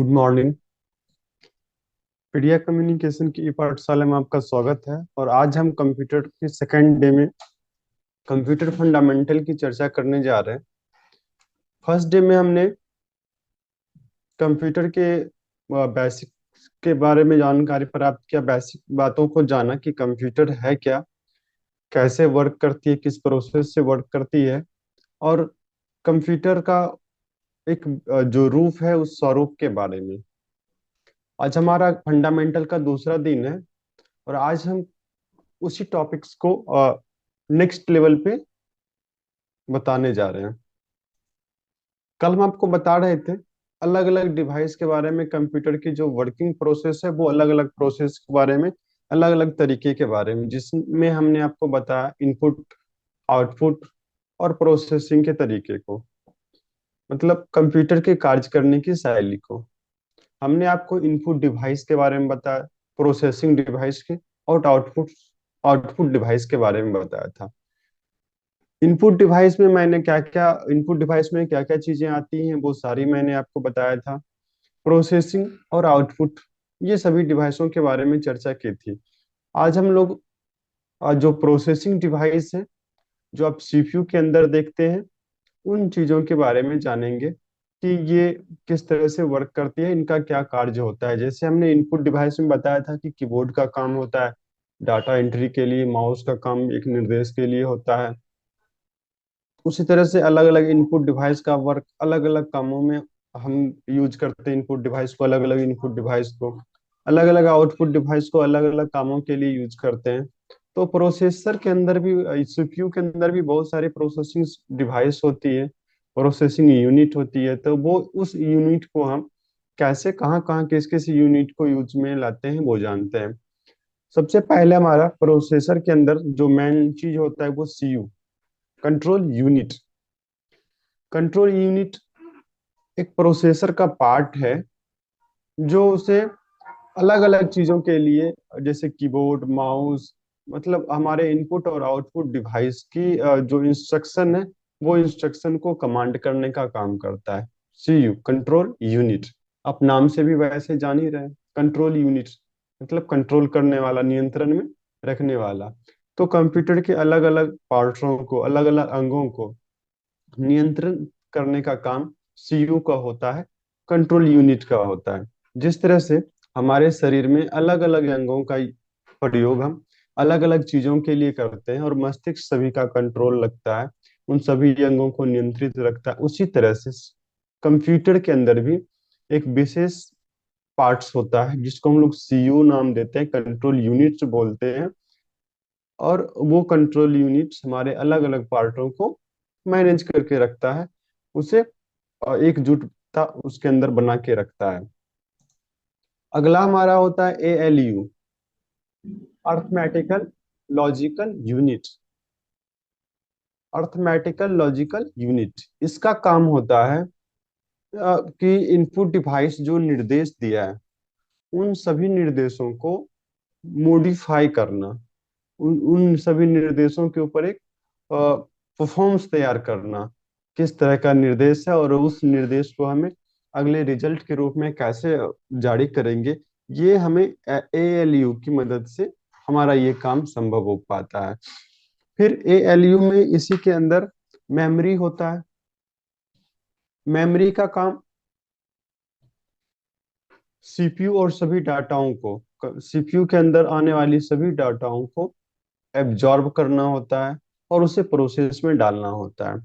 Good morning. पीडिया communication की ई पाठशाला में आपका स्वागत है। और आज हम कंप्यूटर के सेकंड डे में कंप्यूटर फंडामेंटल की चर्चा करने जा रहे हैं। फर्स्ट डे में हमने कंप्यूटर के बेसिक के बारे में जानकारी प्राप्त किया, बेसिक बातों को जाना कि कंप्यूटर है क्या, कैसे वर्क करती है, किस प्रोसेस से वर्क करती है, और कंप्यूटर का एक जो रूप है उस स्वरूप के बारे में। आज हमारा फंडामेंटल का दूसरा दिन है और आज हम उसी टॉपिक्स को नेक्स्ट लेवल पे बताने जा रहे हैं। कल हम आपको बता रहे थे अलग अलग डिवाइस के बारे में, कंप्यूटर की जो वर्किंग प्रोसेस है वो अलग अलग प्रोसेस के बारे में, अलग अलग तरीके के बारे में, जिसमें हमने आपको बताया इनपुट, आउटपुट और प्रोसेसिंग के तरीके को, मतलब कंप्यूटर के कार्य करने की शैली को। हमने आपको इनपुट डिवाइस के बारे में बताया, प्रोसेसिंग डिवाइस के, और आउटपुट आउटपुट डिवाइस के बारे में बताया था। इनपुट डिवाइस में क्या क्या चीजें आती हैं वो सारी मैंने आपको बताया था। प्रोसेसिंग और आउटपुट, ये सभी डिवाइसों के बारे में चर्चा की थी। आज हम लोग जो प्रोसेसिंग डिवाइस है, जो आप सीपीयू के अंदर देखते हैं, उन चीजों के बारे में जानेंगे कि ये किस तरह से वर्क करती है, इनका क्या कार्य होता है। जैसे हमने इनपुट डिवाइस में बताया था कि कीबोर्ड का काम होता है डाटा एंट्री के लिए, माउस का काम एक निर्देश के लिए होता है। उसी तरह से अलग अलग इनपुट डिवाइस का वर्क अलग अलग कामों में हम यूज करते हैं। इनपुट डिवाइस को अलग अलग, इनपुट डिवाइस को अलग अलग, आउटपुट डिवाइस को अलग अलग कामों के लिए यूज करते हैं। तो प्रोसेसर के अंदर भी, सीपीयू के अंदर भी बहुत सारी प्रोसेसिंग डिवाइस होती है, प्रोसेसिंग यूनिट होती है। तो वो उस यूनिट को हम कैसे, कहाँ कहाँ, किस किस यूनिट को यूज में लाते हैं वो जानते हैं। सबसे पहले हमारा प्रोसेसर के अंदर जो मेन चीज होता है वो CU, control unit. Control unit एक प्रोसेसर का पार्ट है जो उसे अलग अलग चीजों के लिए, जैसे कीबोर्ड, माउस, मतलब हमारे इनपुट और आउटपुट डिवाइस की जो इंस्ट्रक्शन है वो इंस्ट्रक्शन को कमांड करने का काम करता है। CU, control unit. आप नाम से भी वैसे जान ही रहे हैं, कंट्रोल यूनिट मतलब कंट्रोल करने वाला, नियंत्रण में रखने वाला। तो कंप्यूटर के अलग अलग पार्ट्सों को, अलग अलग अंगों को नियंत्रण करने का काम सीयू का होता है, कंट्रोल यूनिट का होता है। जिस तरह से हमारे शरीर में अलग अलग अंगों का प्रयोग हम अलग अलग चीजों के लिए करते हैं और मस्तिष्क सभी का कंट्रोल रखता है, उन सभी अंगों को नियंत्रित रखता है, उसी तरह से कंप्यूटर के अंदर भी एक विशेष पार्ट्स होता है जिसको हम लोग सीयू नाम देते हैं, कंट्रोल यूनिट्स बोलते हैं। और वो कंट्रोल यूनिट्स हमारे अलग अलग पार्टों को मैनेज करके रखता है, उसे एकजुटता उसके अंदर बना के रखता है। अगला हमारा होता है ALU, arithmetical logical unit. Arithmetical logical unit, इसका काम होता है कि इनपुट डिवाइस जो निर्देश दिया है उन सभी निर्देशों को मॉडिफाई करना, उन उन सभी निर्देशों के ऊपर एक परफॉर्म्स तैयार करना, किस तरह का निर्देश है और उस निर्देश को हमें अगले रिजल्ट के रूप में कैसे जारी करेंगे, ये हमें एएलयू की मदद से हमारा ये काम संभव हो पाता है। फिर एएलयू में इसी के अंदर मेमोरी होता है। मेमोरी का काम सीपीयू और सभी डाटाओं को, सीपीयू के अंदर आने वाली सभी डाटाओं को एब्जॉर्ब करना होता है और उसे प्रोसेस में डालना होता है।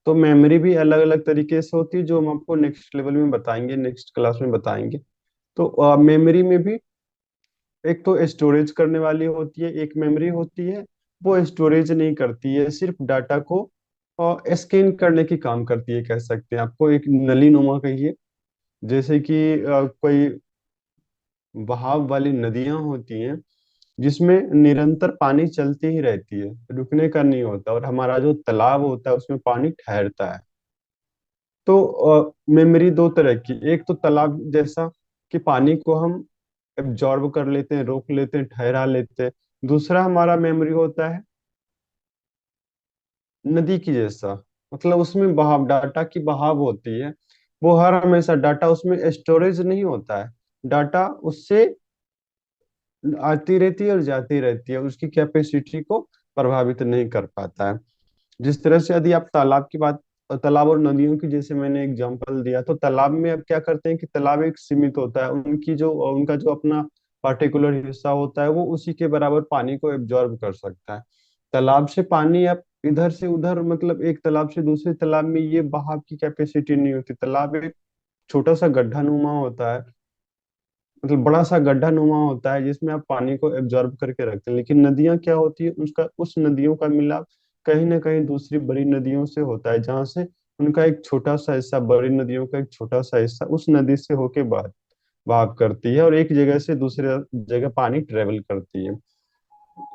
तो मेमोरी भी अलग अलग तरीके से होती है जो हम आपको नेक्स्ट लेवल में बताएंगे, नेक्स्ट क्लास में बताएंगे। तो मेमोरी में भी एक तो स्टोरेज करने वाली होती है, एक मेमोरी होती है वो स्टोरेज नहीं करती है, सिर्फ डाटा को स्कैन करने की काम करती है, कह सकते हैं आपको एक नली नुमा कहिए। जैसे कि कोई बहाव वाली नदियां होती हैं जिसमें निरंतर पानी चलती ही रहती है, रुकने का नहीं होता, और हमारा जो तालाब होता है उसमें पानी ठहरता है। तो मेमोरी दो तरह की, एक तो तालाब जैसा कि पानी को हम एब्जॉर्ब कर लेते हैं, रोक लेते हैं, ठहरा लेते हैं। दूसरा हमारा मेमोरी होता है नदी की जैसा, मतलब उसमें बहाव, डाटा की बहाव होती है। वो हर हमेशा डाटा उसमें स्टोरेज नहीं होता है। डाटा उससे आती रहती है और जाती रहती है, उसकी कैपेसिटी को प्रभावित नहीं कर पाता है। जिस तरह से यदि आप तालाब की बात, तालाब और नदियों की जैसे मैंने एग्जांपल दिया, तो तालाब में अब क्या करते हैं कि तालाब एक सीमित होता है, उनका जो अपना पार्टिकुलर हिस्सा होता है वो उसी के बराबर पानी को एब्जॉर्ब कर सकता है। तालाब से पानी आप इधर से उधर, मतलब एक तालाब से दूसरे तालाब में, ये बहाव की कैपेसिटी नहीं होती। तालाब एक छोटा सा गड्ढा नुमा होता है, मतलब बड़ा सा गड्ढा नुमा होता है जिसमें आप पानी को एब्जॉर्ब करके रखते हैं। लेकिन नदियां क्या होती है, उसका उस नदियों का मिलाप कहीं ना कहीं दूसरी बड़ी नदियों से होता है, जहां से उनका एक छोटा सा हिस्सा, बड़ी नदियों का एक छोटा सा हिस्सा उस नदी से होके बहाव करती है और एक जगह से दूसरे जगह पानी ट्रेवल करती है।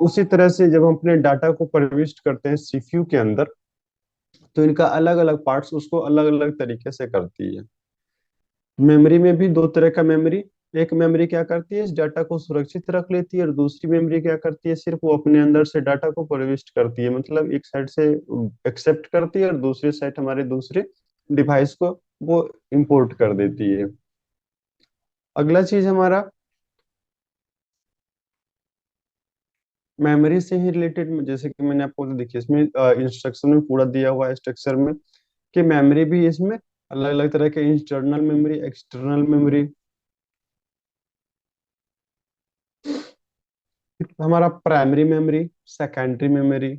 उसी तरह से जब हम अपने डाटा को प्रविष्ट करते हैं सीपीयू के अंदर, तो इनका अलग अलग पार्ट्स उसको अलग अलग तरीके से करती है। मेमोरी में भी दो तरह का मेमोरी, एक मेमोरी क्या करती है, इस डाटा को सुरक्षित रख लेती है, और दूसरी मेमोरी क्या करती है, सिर्फ वो अपने अंदर से डाटा को प्रविष्ट करती है, मतलब एक साइड से एक्सेप्ट करती है और दूसरी साइड हमारे दूसरे डिवाइस को वो इंपोर्ट कर देती है। अगला चीज हमारा मेमोरी से ही रिलेटेड, जैसे कि मैंने आपको तो देखिए इसमें इंस्ट्रक्शन में पूरा दिया हुआ है स्ट्रक्चर में, कि मेमोरी भी इसमें अलग अलग तरह के इंटरनल मेमोरी, एक्सटर्नल मेमोरी, हमारा primary memory, secondary memory,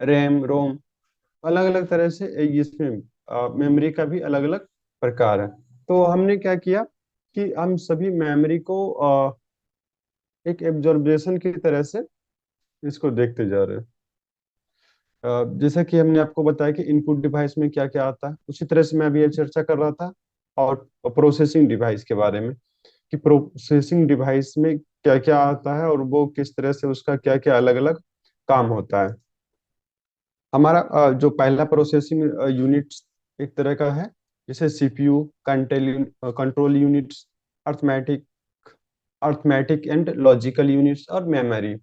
RAM ROM, अलग अलग तरह से इसमें मेमोरी का भी अलग अलग प्रकार है। तो हमने क्या किया कि हम सभी मेमोरी को एक एब्जॉर्बेशन की तरह से इसको देखते जा रहे हैं। जैसा कि हमने आपको बताया कि इनपुट डिवाइस में क्या क्या आता है, उसी तरह से मैं अभी ये चर्चा कर रहा था और प्रोसेसिंग डिवाइस के बारे में, कि प्रोसेसिंग डिवाइस में क्या क्या आता है और वो किस तरह से उसका क्या क्या अलग अलग काम होता है। हमारा जो पहला प्रोसेसिंग यूनिट एक तरह का है, जैसे CPU, control units, arithmetic arithmetic and logical units और मेमोरी।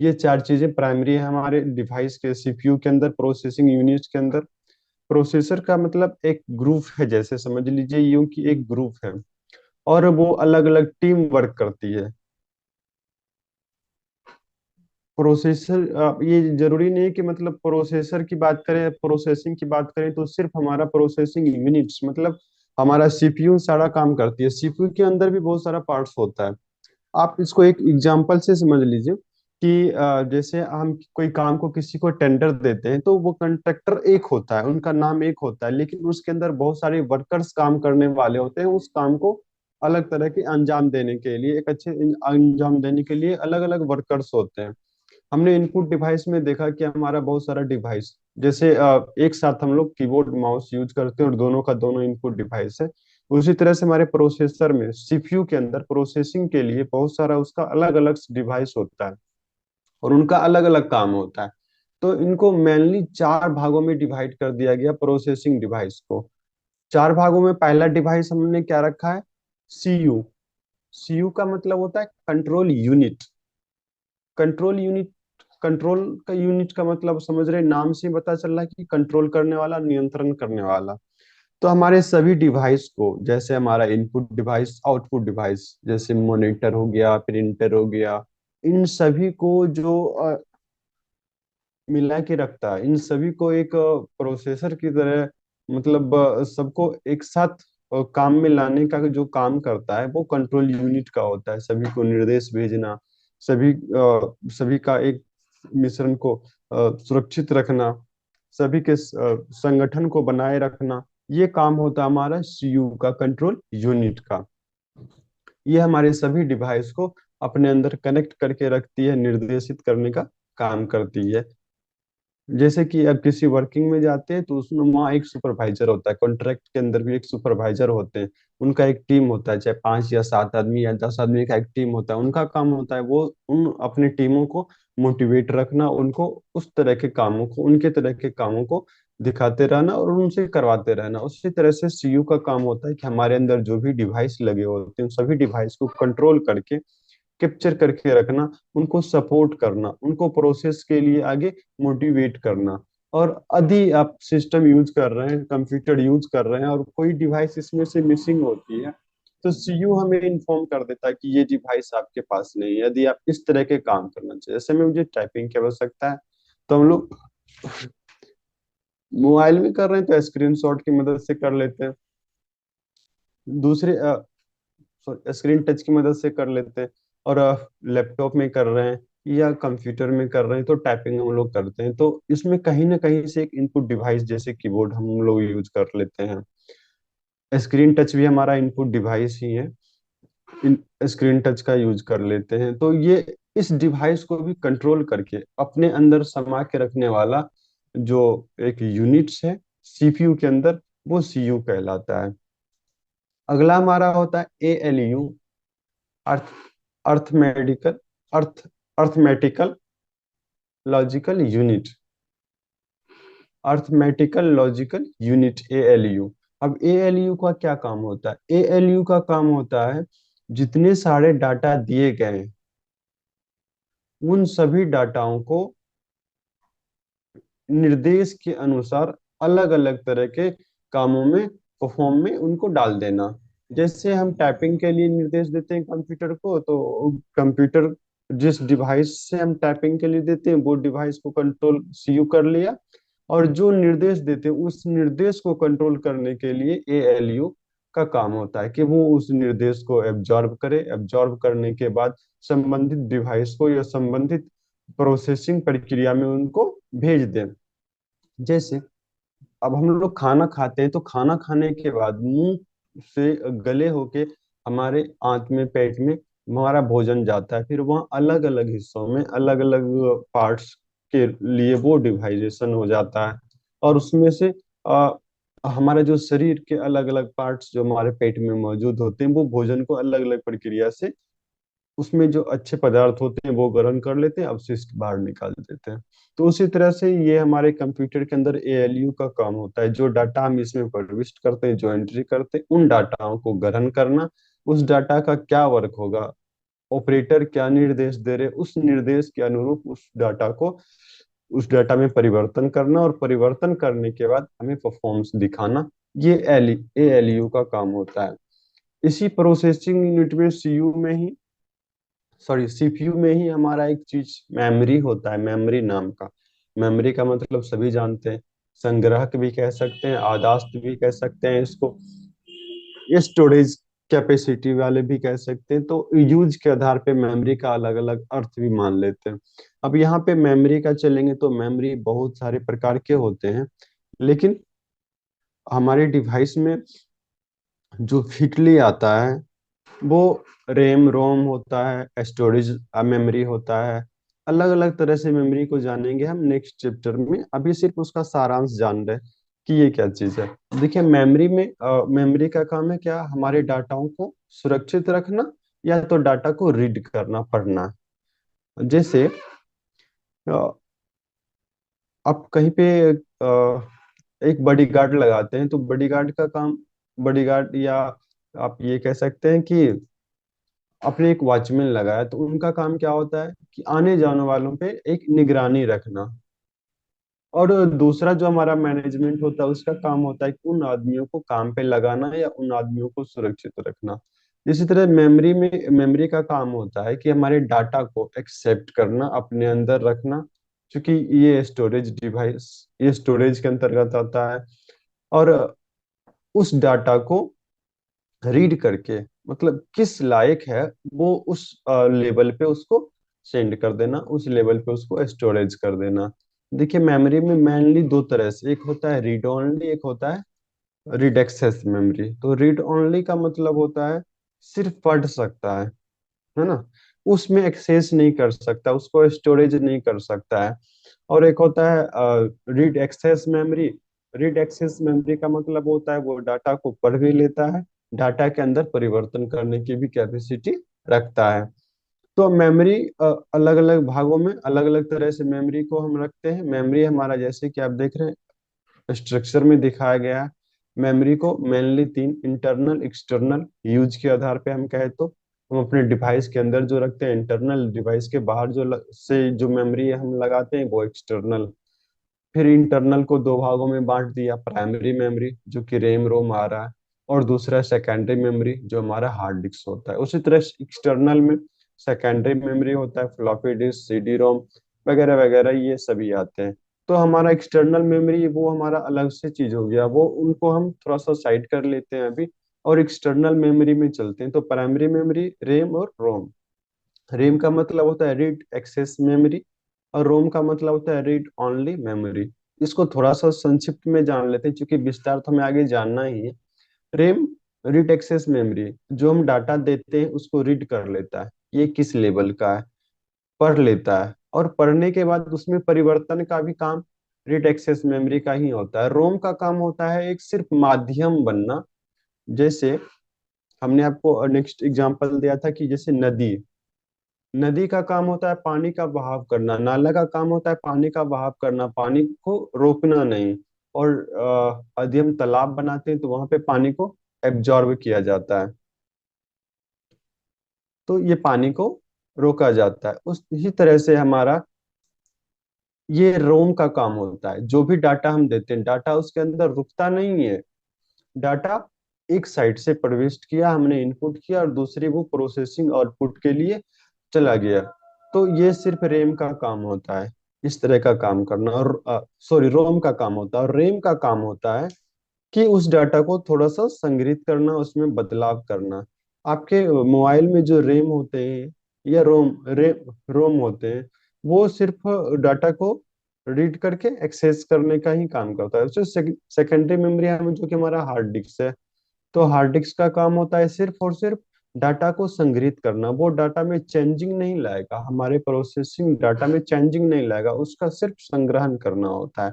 ये चार चीजें प्राइमरी है हमारे डिवाइस के सीपीयू के अंदर, प्रोसेसिंग यूनिट्स के अंदर। प्रोसेसर का मतलब एक ग्रुप है, जैसे समझ लीजिए यूं कि एक ग्रुप है और वो अलग अलग टीम वर्क करती है। प्रोसेसर, ये जरूरी नहीं है कि मतलब प्रोसेसर की बात करें, प्रोसेसिंग की बात करें तो सिर्फ हमारा प्रोसेसिंग यूनिट्स, मतलब हमारा सीपीयू सारा काम करती है। सीपीयू के अंदर भी बहुत सारा पार्ट्स होता है। आप इसको एक एग्जांपल से समझ लीजिए कि जैसे हम कोई काम को किसी को टेंडर देते हैं, तो वो कंट्रैक्टर एक होता है, उनका नाम एक होता है, लेकिन उसके अंदर बहुत सारे वर्कर्स काम करने वाले होते हैं, उस काम को अलग तरह के अंजाम देने के लिए, एक अच्छे अंजाम देने के लिए अलग अलग वर्कर्स होते हैं। हमने इनपुट डिवाइस में देखा कि हमारा बहुत सारा डिवाइस, जैसे एक साथ हम लोग कीबोर्ड माउस यूज करते हैं और दोनों का दोनों इनपुट डिवाइस है। उसी तरह से हमारे प्रोसेसर में, सीपीयू के अंदर प्रोसेसिंग के लिए बहुत सारा उसका अलग अलग डिवाइस होता है और उनका अलग अलग काम होता है। तो इनको मेनली चार भागों में डिवाइड कर दिया गया प्रोसेसिंग डिवाइस को। चार भागों में पहला डिवाइस हमने क्या रखा है, सीयू। सीयू का मतलब होता है control unit. Control unit, control का यूनिट का मतलब समझ रहे हैं, नाम से ही पता चल रहा है कि कंट्रोल करने वाला, नियंत्रण करने वाला। तो हमारे सभी डिवाइस को, जैसे हमारा इनपुट डिवाइस, आउटपुट डिवाइस, जैसे मॉनिटर हो गया, प्रिंटर हो गया, इन सभी को जो मिला के रखता है, इन सभी को एक प्रोसेसर की तरह, मतलब सबको एक साथ काम में लाने का जो काम करता है वो कंट्रोल यूनिट का होता है। सभी को निर्देश भेजना, सभी का एक मिश्रण को सुरक्षित रखना, सभी के संगठन को बनाए रखना, ये काम होता है हमारा सीयू का, कंट्रोल यूनिट का। ये हमारे सभी डिवाइस को अपने अंदर कनेक्ट करके रखती है, निर्देशित करने का काम करती है। जैसे कि अब किसी वर्किंग में जाते हैं तो उसमें वहाँ एक सुपरवाइजर होता है, कॉन्ट्रैक्ट के अंदर भी एक सुपरवाइजर होते हैं, उनका एक टीम होता है, चाहे 5 या 7 आदमी या 10 आदमी का एक टीम होता है। उनका काम होता है वो उन अपनी टीमों को मोटिवेट रखना, उनको उस तरह के कामों को, उनके तरह के कामों को दिखाते रहना और उनसे करवाते रहना। उसी तरह से सीयू का काम होता है कि हमारे अंदर जो भी डिवाइस लगे होते हैं, उन सभी डिवाइस को कंट्रोल करके, कैप्चर करके रखना, उनको सपोर्ट करना, उनको प्रोसेस के लिए आगे मोटिवेट करना। और यदि आप सिस्टम यूज कर रहे हैं, कंप्यूटर यूज कर रहे हैं और कोई डिवाइस इसमें से मिसिंग होती है, तो सीयू हमें इन्फॉर्म कर देता है कि ये डिवाइस आपके पास नहीं है, यदि आप इस तरह के काम करना चाहिए। जैसे में मुझे टाइपिंग की आवश्यकता है, तो हम लोग मोबाइल में कर रहे हैं तो स्क्रीनशॉट की मदद से कर लेते हैं, दूसरे स्क्रीन टच की मदद से कर लेते हैं। और लैपटॉप में कर रहे हैं या कंप्यूटर में कर रहे हैं तो टाइपिंग हम लोग करते हैं, तो इसमें कहीं ना कहीं से एक इनपुट डिवाइस जैसे कीबोर्ड हम लोग यूज कर लेते हैं। स्क्रीन टच भी हमारा इनपुट डिवाइस ही है, इन स्क्रीन टच का यूज कर लेते हैं। तो ये इस डिवाइस को भी कंट्रोल करके अपने अंदर समा के रखने वाला जो एक यूनिट्स है सीपीयू के अंदर, वो सीयू कहलाता है। अगला हमारा होता है एएलयू, अर्थ अर्थमेटिकल अर्थ arithmetical logical unit, arithmetical logical unit ALU. अब एएलयू का क्या काम होता है? एएलयू का काम होता है जितने सारे डाटा दिए गए हैं, उन सभी डाटाओं को निर्देश के अनुसार अलग अलग तरह के कामों में, परफॉर्म में उनको डाल देना। जैसे हम टाइपिंग के लिए निर्देश देते हैं कंप्यूटर को, तो कंप्यूटर जिस डिवाइस से हम टाइपिंग के लिए देते हैं वो डिवाइस को कंट्रोल सीयू कर लिया, और जो निर्देश देते हैं उस निर्देश को कंट्रोल करने के लिए एएलयू का काम होता है कि वो उस निर्देश को एब्जॉर्ब करे, एब्जॉर्ब करने के बाद संबंधित डिवाइस को या संबंधित प्रोसेसिंग प्रक्रिया में उनको भेज दें। जैसे अब हम लोग खाना खाते हैं, तो खाना खाने के बाद मुंह से गले होके हमारे आंत में, पेट में हमारा भोजन जाता है, फिर वहाँ अलग अलग हिस्सों में अलग अलग पार्ट्स के लिए वो डिवाइजेशन हो जाता है। और उसमें से हमारे जो शरीर के अलग अलग पार्ट्स जो हमारे पेट में मौजूद होते हैं, वो भोजन को अलग अलग प्रक्रिया से उसमें जो अच्छे पदार्थ होते हैं वो ग्रहण कर लेते हैं, अवशिष्ट बाहर निकाल देते हैं। तो उसी तरह से ये हमारे कंप्यूटर के अंदर एएलयू का काम होता है, जो डाटा हम इसमें प्रविष्ट करते हैं, जो एंट्री करते हैं, उन डाटाओं को ग्रहण करना, उस डाटा का क्या वर्क होगा, ऑपरेटर क्या निर्देश दे रहे, उस निर्देश के अनुरूप उस डाटा में परिवर्तन करना, और परिवर्तन करने के बाद हमें परफॉर्मेंस दिखाना, ये एएलयू का काम होता है। इसी प्रोसेसिंग यूनिट में सीयू में ही, सॉरी सीपीयू में ही हमारा एक चीज मेमोरी होता है, मेमोरी नाम का। मेमोरी का मतलब सभी जानते हैं, संग्रहक भी कह सकते हैं, आदास्त भी कह सकते हैं इसको, ये स्टोरेज कैपेसिटी वाले भी कह सकते हैं। तो यूज के आधार पे मेमोरी का अलग अलग अर्थ भी मान लेते हैं। अब यहाँ पे मेमोरी का चलेंगे तो मेमोरी बहुत सारे प्रकार के होते हैं, लेकिन हमारे डिवाइस में जो फिटली आता है वो रैम रोम होता है, स्टोरेज मेमोरी होता है। अलग अलग तरह से मेमोरी को जानेंगे हम नेक्स्ट चैप्टर में, अभी सिर्फ उसका सारांश जान रहे हैं कि ये क्या चीज है। देखिए मेमोरी में मेमोरी का काम है क्या, हमारे डाटाओं को सुरक्षित रखना या तो डाटा को रीड करना, पढ़ना। जैसे अ, आप कहीं पे एक बॉडी गार्ड लगाते हैं, तो बॉडी गार्ड का काम, बॉडी गार्ड या आप ये कह सकते हैं कि अपने एक वॉचमैन लगाया, तो उनका काम क्या होता है कि आने जाने वालों पे एक निगरानी रखना। और दूसरा जो हमारा मैनेजमेंट होता है उसका काम होता है कि उन आदमियों को काम पे लगाना या उन आदमियों को सुरक्षित रखना। इसी तरह मेमोरी का काम होता है कि हमारे डाटा को एक्सेप्ट करना, अपने अंदर रखना, क्योंकि ये स्टोरेज डिवाइस, ये स्टोरेज के अंतर्गत आता है। और उस डाटा को रीड करके, मतलब किस लायक है, वो उस लेवल पे उसको सेंड कर देना, उस लेवल पे उसको स्टोरेज कर देना। देखिए मेमोरी में मेनली दो तरह से, एक होता है रीड ओनली, एक होता है रीड एक्सेस मेमोरी। तो रीड ओनली का मतलब होता है सिर्फ पढ़ सकता है ना, उसमें एक्सेस नहीं कर सकता, उसको स्टोरेज नहीं कर सकता है। और एक होता है read access memory. Read access memory का मतलब होता है वो डाटा को पढ़ भी लेता है, डाटा के अंदर परिवर्तन करने की भी कैपेसिटी रखता है। तो मेमोरी अलग अलग भागों में अलग अलग तरह से मेमोरी को हम रखते हैं। मेमोरी हमारा जैसे कि आप देख रहे हैं स्ट्रक्चर में दिखाया गया है, मेमोरी को मेनली तीन, इंटरनल, एक्सटर्नल, यूज के आधार पे हम कहे तो हम अपने डिवाइस के अंदर जो रखते हैं इंटरनल, डिवाइस के बाहर जो से जो मेमोरी हम लगाते हैं वो एक्सटर्नल। फिर इंटरनल को दो भागों में बांट दिया, प्राइमरी मेमोरी जो कि रैम रोम आ रहा है, और दूसरा सेकेंडरी मेमोरी जो हमारा हार्ड डिस्क होता है। उसी तरह एक्सटर्नल में सेकेंडरी मेमोरी होता है, फ्लॉपी डिस्क, सीडी रोम वगैरह वगैरह, ये सभी आते हैं। तो हमारा एक्सटर्नल मेमोरी वो हमारा अलग से चीज हो गया, वो उनको हम थोड़ा सा साइड कर लेते हैं अभी, और एक्सटर्नल मेमोरी में चलते हैं। तो प्राइमरी मेमोरी रैम और रोम। रैम का मतलब होता है रीड एक्सेस मेमोरी, और रोम का मतलब होता है रीड ओनली मेमोरी। इसको थोड़ा सा संक्षिप्त में जान लेते हैं, क्योंकि विस्तार तो हमें आगे जानना ही है। रैम रीड एक्सेस मेमोरी, जो हम डाटा देते हैं उसको रीड कर लेता है, ये किस लेवल का है, पढ़ लेता है, और पढ़ने के बाद उसमें परिवर्तन का भी काम रीड एक्सेस मेमोरी का ही होता है। रोम का काम होता है एक सिर्फ माध्यम बनना। जैसे हमने आपको नेक्स्ट एग्जांपल दिया था कि जैसे नदी, नदी का काम होता है पानी का बहाव करना, नाला का काम होता है पानी का बहाव करना, पानी को रोकना नहीं। और यदि हम तालाब बनाते हैं तो वहां पे पानी को एब्जॉर्ब किया जाता है, तो ये पानी को रोका जाता है। उस इसी तरह से हमारा ये रोम का काम होता है। जो भी डाटा हम देते हैं, डाटा उसके अंदर रुकता नहीं है। डाटा एक साइड से प्रविष्ट किया, हमने इनपुट किया, और दूसरी वो प्रोसेसिंग आउटपुट के लिए चला गया। तो ये सिर्फ रैम का काम होता है, इस तरह का काम करना। और सॉरी, रोम का काम होता है। और रैम का काम होता है कि उस डाटा को थोड़ा सा संग्रहित करना, उसमें बदलाव करना। आपके मोबाइल में जो रैम होते हैं या रोम होते हैं, वो सिर्फ डाटा को रीड करके एक्सेस करने का ही काम करता है। जो सेकेंडरी मेमोरी है जो कि हमारा हार्ड डिस्क है, तो हार्ड डिस्क का काम होता है सिर्फ और सिर्फ डाटा को संग्रहित करना। वो डाटा में चेंजिंग नहीं लाएगा, हमारे प्रोसेसिंग डाटा में चेंजिंग नहीं लाएगा, उसका सिर्फ संग्रहण करना होता है।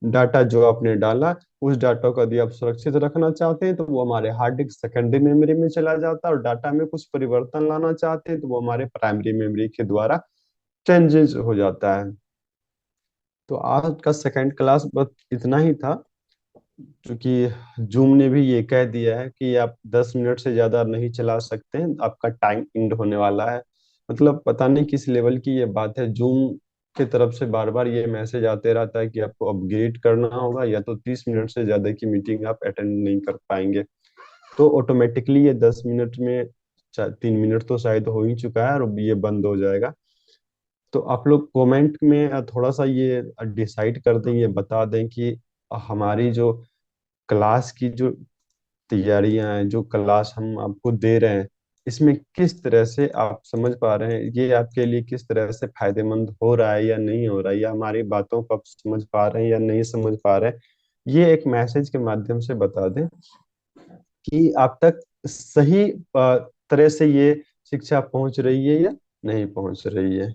डाटा जो आपने डाला, उस डाटा को यदि आप सुरक्षित रखना चाहते हैं तो वो हमारे हार्ड डिस्क सेकेंडरी मेमोरी में चला जाता है, और डाटा में कुछ परिवर्तन लाना चाहते हैं तो वो हमारे प्राइमरी मेमोरी के द्वारा चेंजेस हो जाता है। तो आज का सेकंड क्लास बस इतना ही था, क्योंकि जूम ने भी ये कह दिया है कि आप 10 मिनट से ज्यादा नहीं चला सकते हैं, आपका टाइम एंड होने वाला है। मतलब पता नहीं किस लेवल की ये बात है, जूम की तरफ से बार बार ये मैसेज आते रहता है कि आपको अपग्रेड करना होगा, या तो 30 मिनट से ज्यादा की मीटिंग आप अटेंड नहीं कर पाएंगे। तो ऑटोमेटिकली ये 10 मिनट में 3 मिनट तो शायद हो ही चुका है, और ये बंद हो जाएगा। तो आप लोग कमेंट में थोड़ा सा ये डिसाइड कर दें, ये बता दें कि हमारी जो क्लास की जो तैयारियां हैं, जो क्लास हम आपको दे रहे हैं, इसमें किस तरह से आप समझ पा रहे हैं, ये आपके लिए किस तरह से फायदेमंद हो रहा है या नहीं हो रहा है, या हमारी बातों को आप समझ पा रहे हैं या नहीं समझ पा रहे हैं। ये एक मैसेज के माध्यम से बता दें कि आप तक सही तरह से ये शिक्षा पहुंच रही है या नहीं पहुंच रही है।